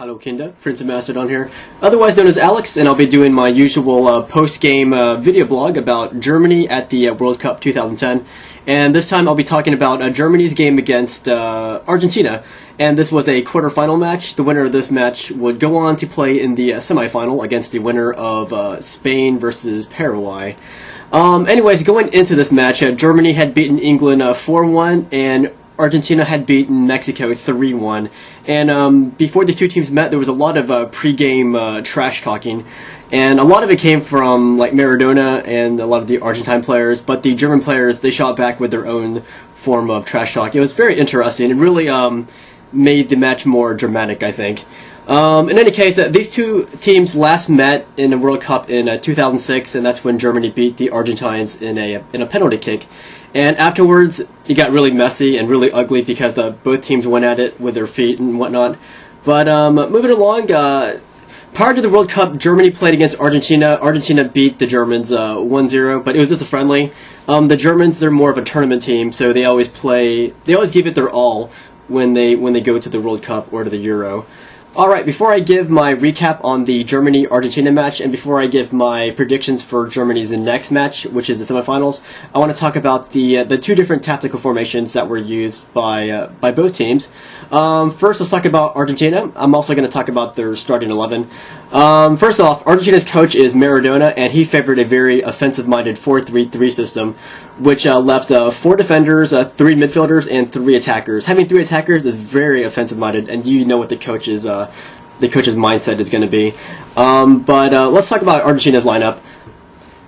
Hello Kinda, Prince of Macedon here, otherwise known as Alex, and I'll be doing my usual post-game video blog about Germany at the World Cup 2010. And this time I'll be talking about Germany's game against Argentina. And this was a quarterfinal match. The winner of this match would go on to play in the semifinal against the winner of Spain versus Paraguay. Anyways, going into this match, Germany had beaten England 4-1, and Argentina had beaten Mexico 3-1, and before these two teams met, there was a lot of pre-game trash talking, and a lot of it came from like Maradona and a lot of the Argentine players, but the German players, they shot back with their own form of trash talk. It was very interesting. It really made the match more dramatic, I think. In any case, these two teams last met in the World Cup in 2006, and that's when Germany beat the Argentines in a penalty kick. And afterwards, it got really messy and really ugly because both teams went at it with their feet and whatnot. But moving along, prior to the World Cup, Germany played against Argentina. Argentina beat the Germans 1-0, but it was just a friendly. The Germans, they're more of a tournament team, so they always give it their all when they go to the World Cup or to the Euro. Alright, before I give my recap on the Germany-Argentina match, and before I give my predictions for Germany's next match, which is the semifinals, I want to talk about the two different tactical formations that were used by both teams. First, let's talk about Argentina. I'm also going to talk about their starting 11. First off, Argentina's coach is Maradona, and he favored a very offensive-minded 4-3-3 system, which left 4 defenders, 3 midfielders, and 3 attackers. Having 3 attackers is very offensive-minded, and you know what the coach's mindset is going to be. But let's talk about Argentina's lineup.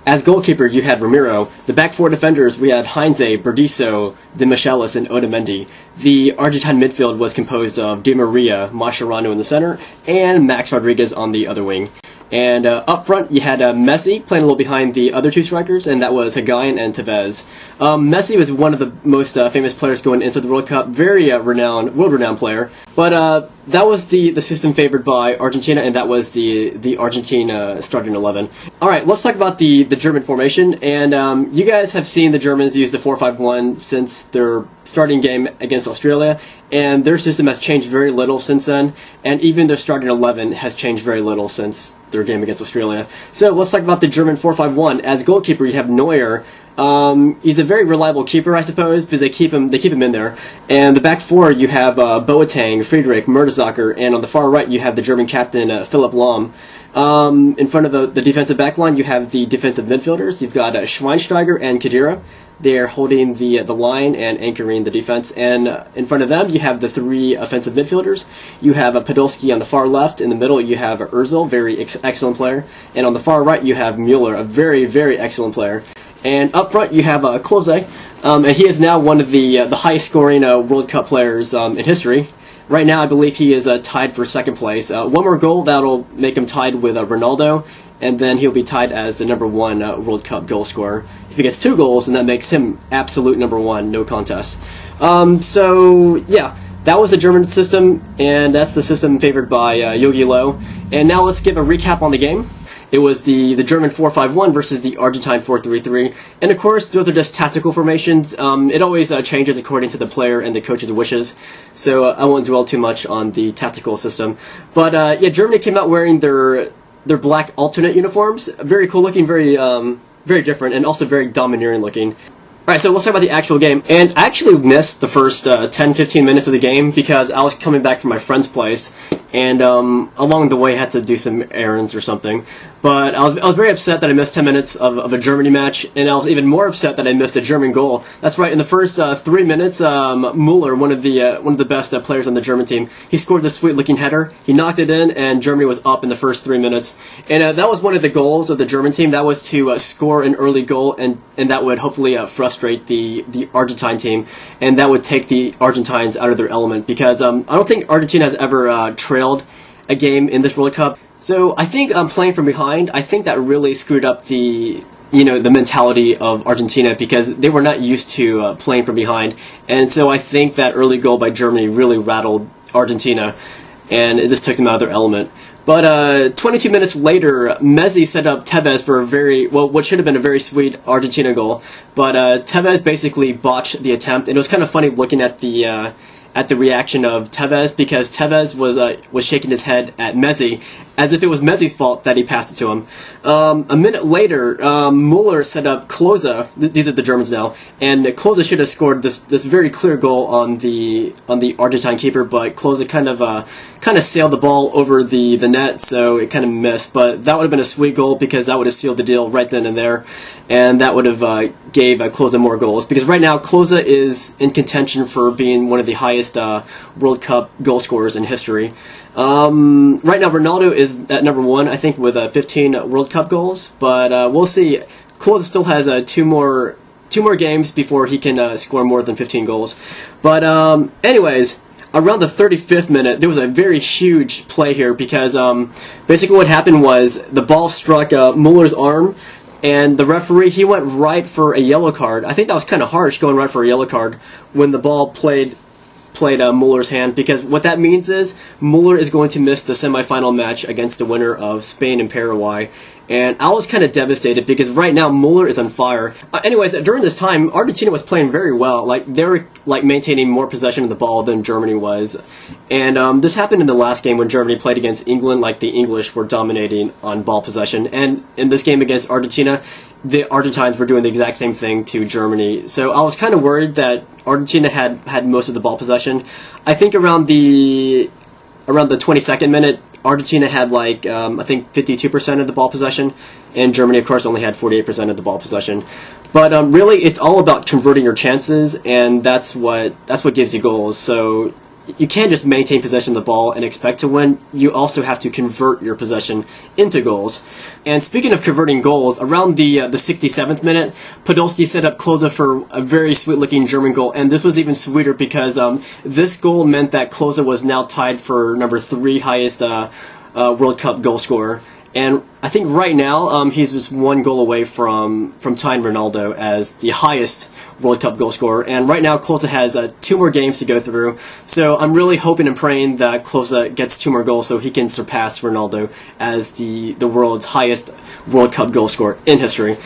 As goalkeeper, you had Ramiro. The back 4 defenders, we had Heinze, Berdisso, De Michelis, and Otamendi. The Argentine midfield was composed of Di Maria, Mascherano in the center, and Max Rodriguez on the other wing. And up front, you had Messi playing a little behind the other 2 strikers, and that was Higuain and Tevez. Messi was one of the most famous players going into the World Cup, very world-renowned player. But that was the system favored by Argentina, and that was the Argentina starting 11. Alright, let's talk about the German formation, and you guys have seen the Germans use the 4-5-1 since their starting game against Australia, and their system has changed very little since then, and even their starting 11 has changed very little since their game against Australia. So let's talk about the German 4-5-1. As goalkeeper, you have Neuer. He's a very reliable keeper, I suppose, because they keep him in there. And the back 4, you have Boateng, Friedrich, Mertesacker, and on the far right, you have the German captain, Philipp Lahm. In front of the defensive back line, you have the defensive midfielders. You've got Schweinsteiger and Khedira. They're holding the line and anchoring the defense. And in front of them, you have the 3 offensive midfielders. You have Podolski on the far left. In the middle, you have Ozil, very excellent player. And on the far right, you have Muller, a very, very excellent player. And up front, you have Klose, and he is now one of the highest-scoring World Cup players in history. Right now, I believe he is tied for 2nd place. One more goal, that'll make him tied with Ronaldo, and then he'll be tied as the number 1 World Cup goal scorer. If he gets 2 goals, then that makes him absolute number 1, no contest. So, yeah, that was the German system, and that's the system favored by Jogi Löw. And now let's give a recap on the game. It was the German 4-5-1 versus the Argentine 4-3-3. And of course, those are just tactical formations. It always changes according to the player and the coach's wishes. So I won't dwell too much on the tactical system. But yeah, Germany came out wearing their black alternate uniforms. Very cool looking, very different, and also very domineering looking. Alright, so let's talk about the actual game. And I actually missed the first 10-15 minutes of the game because I was coming back from my friend's place, and along the way I had to do some errands or something. But I was very upset that I missed 10 minutes of a Germany match, and I was even more upset that I missed a German goal. That's right, in the first 3 minutes, Muller, one of the best players on the German team, he scored this sweet-looking header. He knocked it in, and Germany was up in the first 3 minutes. And that was one of the goals of the German team. That was to score an early goal, and that would hopefully frustrate the Argentine team, and that would take the Argentines out of their element, because I don't think Argentina has ever trailed a game in this World Cup. So I think playing from behind, I think that really screwed up the mentality of Argentina, because they were not used to playing from behind. And so I think that early goal by Germany really rattled Argentina, and it just took them out of their element. But 22 minutes later, Messi set up Tevez for what should have been a very sweet Argentina goal. But Tevez basically botched the attempt, and it was kind of funny looking at the at the reaction of Tevez, because Tevez was shaking his head at Messi as if it was Messi's fault that he passed it to him. A minute later, Muller set up Klose. These are the Germans now, and Klose should have scored this very clear goal on the Argentine keeper, but Klose kind of sailed the ball over the net, so it kind of missed. But that would have been a sweet goal, because that would have sealed the deal right then and there, and that would have gave Klose more goals, because right now Klose is in contention for being one of the highest World Cup goal scorers in history. Right now Ronaldo is at number 1, I think, with 15 World Cup goals, but we'll see. Klose still has two more games before he can score more than 15 goals. But anyways, around the 35th minute, there was a very huge play here, because basically what happened was the ball struck Muller's arm, and the referee, he went right for a yellow card. I think that was kind of harsh, going right for a yellow card when the ball played Muller's hand, because what that means is Muller is going to miss the semifinal match against the winner of Spain and Paraguay. And I was kind of devastated, because right now Muller is on fire. Anyways, during this time, Argentina was playing very well. Like, they were maintaining more possession of the ball than Germany was. And this happened in the last game when Germany played against England. Like, the English were dominating on ball possession. And in this game against Argentina, the Argentines were doing the exact same thing to Germany. So I was kind of worried that Argentina had most of the ball possession. I think around the 22nd minute, Argentina had I think 52% of the ball possession, and Germany, of course, only had 48% of the ball possession. But really, it's all about converting your chances, and that's what gives you goals. So you can't just maintain possession of the ball and expect to win. You also have to convert your possession into goals. And speaking of converting goals, around the 67th minute, Podolski set up Klose for a very sweet-looking German goal, and this was even sweeter because this goal meant that Klose was now tied for number 3 highest World Cup goal scorer. And I think right now he's just 1 goal away from tying Ronaldo as the highest World Cup goal scorer. And right now Klose has 2 more games to go through. So I'm really hoping and praying that Klose gets 2 more goals so he can surpass Ronaldo as the world's highest World Cup goal scorer in history.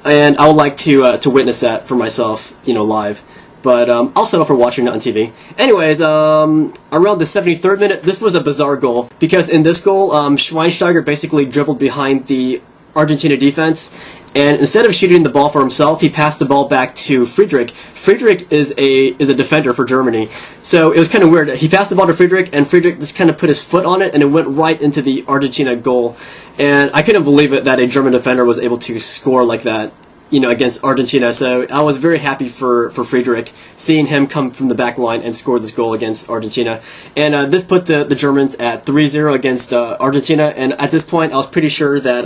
And I would like to witness that for myself, live. But I'll settle for watching it on TV. Anyways, around the 73rd minute, this was a bizarre goal, because in this goal, Schweinsteiger basically dribbled behind the Argentina defense, and instead of shooting the ball for himself, he passed the ball back to Friedrich. Friedrich is a defender for Germany, so it was kind of weird. He passed the ball to Friedrich, and Friedrich just kind of put his foot on it, and it went right into the Argentina goal. And I couldn't believe it that a German defender was able to score like that, against Argentina. So I was very happy for Friedrich, seeing him come from the back line and score this goal against Argentina. And this put the Germans at 3-0 against Argentina. And at this point, I was pretty sure that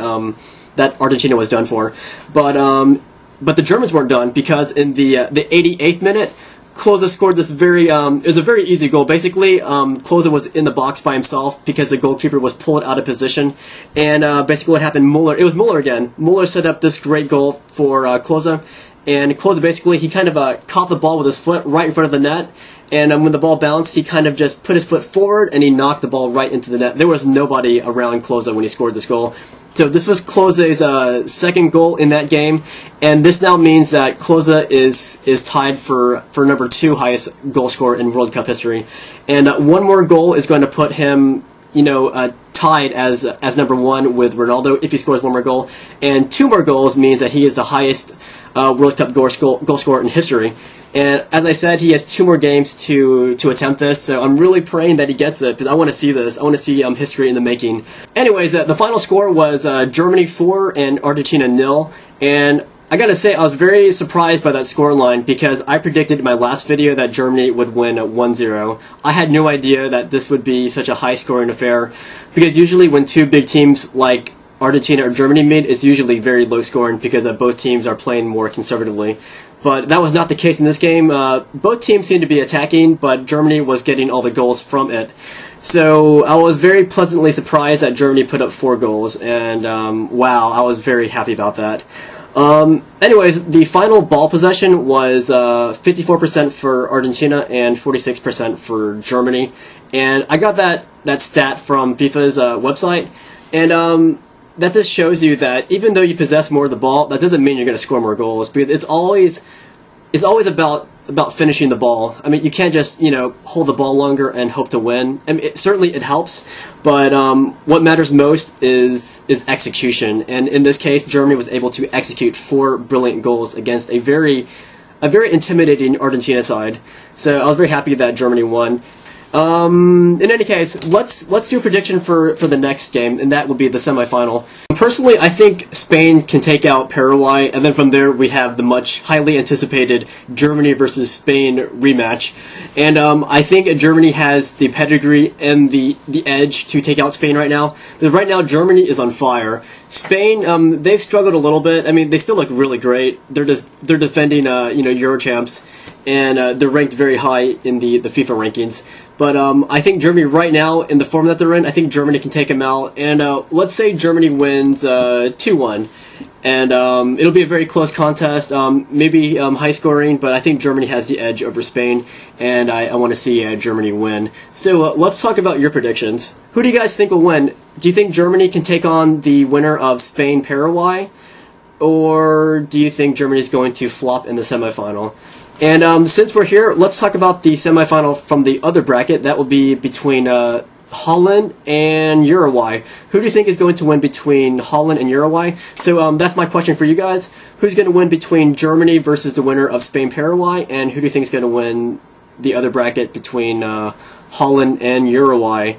that Argentina was done for. But the Germans weren't done, because in the 88th minute, Klose scored this it was a very easy goal. Basically, Klose was in the box by himself because the goalkeeper was pulled out of position. And basically what happened, it was Muller again. Muller set up this great goal for Klose. And Klose basically, he kind of caught the ball with his foot right in front of the net. And when the ball bounced, he kind of just put his foot forward and he knocked the ball right into the net. There was nobody around Klose when he scored this goal. So this was Klose's second goal in that game, and this now means that Klose is tied for number 2 highest goal scorer in World Cup history. And 1 more goal is going to put him, tied as number 1 with Ronaldo if he scores 1 more goal. And 2 more goals means that he is the highest World Cup goal scorer in history. And as I said, he has 2 more games to attempt this, so I'm really praying that he gets it, because I want to see this. I want to see history in the making. Anyways, the final score was Germany 4 and Argentina 0, and I gotta say, I was very surprised by that scoreline, because I predicted in my last video that Germany would win 1-0. I had no idea that this would be such a high-scoring affair, because usually when 2 big teams like Argentina or Germany meet, it's usually very low-scoring, because both teams are playing more conservatively. But that was not the case in this game. Both teams seemed to be attacking, but Germany was getting all the goals from it. So I was very pleasantly surprised that Germany put up 4 goals, and wow, I was very happy about that. Anyways, the final ball possession was 54% for Argentina and 46% for Germany. And I got that stat from FIFA's website, and that just shows you that even though you possess more of the ball, that doesn't mean you're going to score more goals, because it's always about finishing the ball. I mean, you can't just, hold the ball longer and hope to win. I mean, certainly it helps, but what matters most is execution. And in this case, Germany was able to execute 4 brilliant goals against a very intimidating Argentina side. So I was very happy that Germany won. In any case, let's do a prediction for the next game, and that will be the semifinal. Personally, I think Spain can take out Paraguay, and then from there we have the much highly anticipated Germany versus Spain rematch. And I think Germany has the pedigree and the edge to take out Spain right now. But right now, Germany is on fire. Spain, they've struggled a little bit. I mean, they still look really great. They're defending Euro champs, and they're ranked very high in the FIFA rankings. But I think Germany right now, in the form that they're in, I think Germany can take them out. And let's say Germany wins 2-1. And it'll be a very close contest, maybe high scoring, but I think Germany has the edge over Spain, and I want to see Germany win. So let's talk about your predictions. Who do you guys think will win? Do you think Germany can take on the winner of Spain-Paraguay? Or do you think Germany is going to flop in the semifinal? And since we're here, let's talk about the semifinal from the other bracket. That will be between Holland and Uruguay. Who do you think is going to win between Holland and Uruguay? So that's my question for you guys. Who's going to win between Germany versus the winner of Spain-Paraguay? And who do you think is going to win the other bracket between Holland and Uruguay?